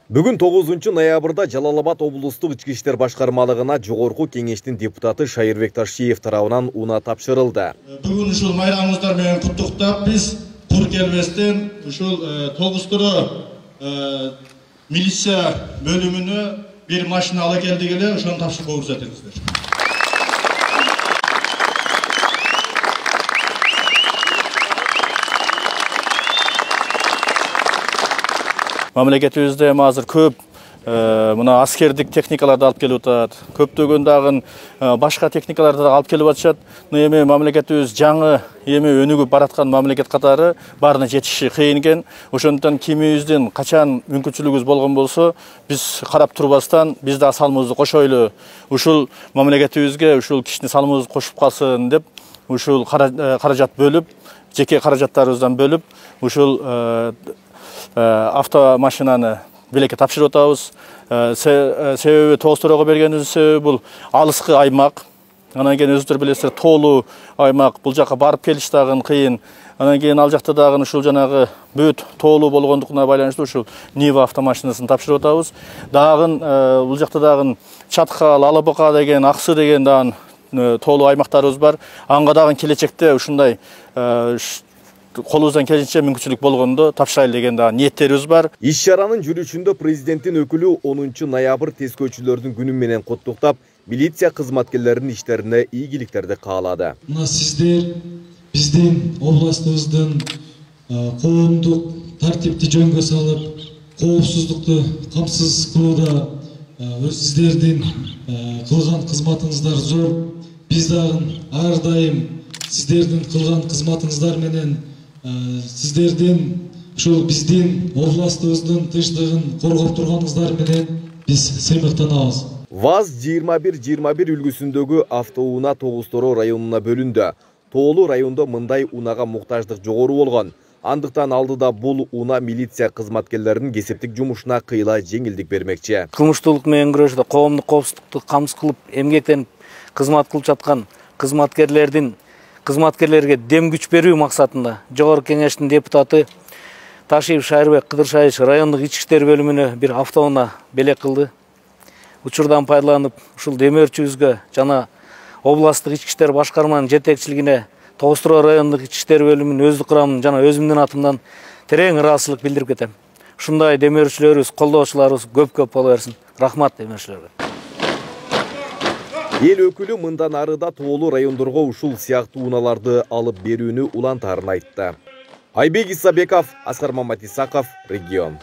Бүгін 9 ноябрда Жалал-Абад облыстық Ички иштер башкармалыгына жогорку кеңештин депутаты Шайырбек Ташиев тарабынан уна тапшырылды. Бүгін ушул майрамыңыздар менен куттуктап, биз кур келбестен ушул Тогуз-Туру милиция бөлүмүнө bir машина ала келдик эле, ошону тапшырып көрсөтүңүздөр. Мамлекетибизде азыр көп мына аскердик техникаларды алып келип атат. Көптөгөн дагы башка техникаларды да алып келип атышат. Эми мамлекетибиз жаңы эми өнүгүп бараткан мамлекет катары баарына жетиши кыйын экен. Ошондуктан кимибиздин качан мүмкүнчүлүгүбүз болгон болсо, биз карап турбастан биз да салымыбызды кошойлу. Ушул мамлекетибизге ушул кичине салымыбызды кошуп калсын деп, ушул каражат бөлүп, жеке каражаттарыбыздан бөлүп, ушул автомашинаны билекке тапшырып атабыз. Себеби Тогуз-Турууга бергенибиздин себеби бул алыскы аймак. Анан кийин өзүңүздөр билесиздер, тоолуу аймак. Бул жака барып келиш дагы кыйын. Анан кийин ал жакта дагы ушул жанагы бүт тоолуу болгондугуна байланыштуу ушул Нива автомашинасын тапшырып атабыз. Дагы бул жакта дагы Чаткал, Алабока деген, Аксы деген дагы тоолуу аймактарыбыз бар. Анга дагы келечекте ушундай колубуздан келишинче мүмкүнчүлүк болгондо тапшырайлы деген да ниеттерибиз бар. Иш-чаранын жүрүшүндө президенттин өкүлү 10 ноябрь тескөөчүлөрдүн күнү менен куттуктап, милиция кызматкерлеринин иштерине ийгиликтерди каалады. Мына сиздер биздин областыбыздын коомдук тартипти жөнгө салып, коопсуздукту камсыз кылууда сиздердин кылган кызматыңыздар зор. Биз дагы ар дайым сиздердин кылган кызматыңыздар менен сиздердин ушул биздин областыбыздын тынчтыгын коргоп турганыңыздар менен биз сыймыктанабыз. ВАЗ-21-21 үлгүсүндөгү автоунаа Тогуз-Туруу районуна бөлүндү. Тоолуу райондо мындай унаага муктаждык жогору болгон. Андыктан алдыда бул унаа милиция кызматкерлеринин кесиптик жумушуна кыйла жеңилдик бермекчи. Кылмыштуулук менен күрөшүүдө коомдук коопсуздукту камсыз кылып, эмгектенип кызмат кылып жаткан кызматкерлерге дем күч берүү максатында жогорку кеңештин депутаты Ташиев Шайырбек Кыдыршайыч райондук ички иштер бөлүмүнө бир автоунаа белек кылды. Учурдан пайдаланып, ушул демөөрчүбүзгө жана областтык ички иштер башкарманын жетекчилигине Тогуз-Туруу райондук ички иштер бөлүмүнүн өздүк курамынан жана өзүмдүн атымдан терең ыраазычылык билдирип кетем. Ушундай демөөрчүлөрүбүз, колдоочуларыбыз көп боло берсин. Рахмат демөөрчүлөргө. Эл өкүлү мындан арыда тоолуу райондорго ушул сыяктуу унааларды алып берүүнү улантаарын айтты. Айбек Исабеков, Аскар Маматисаков, Регион.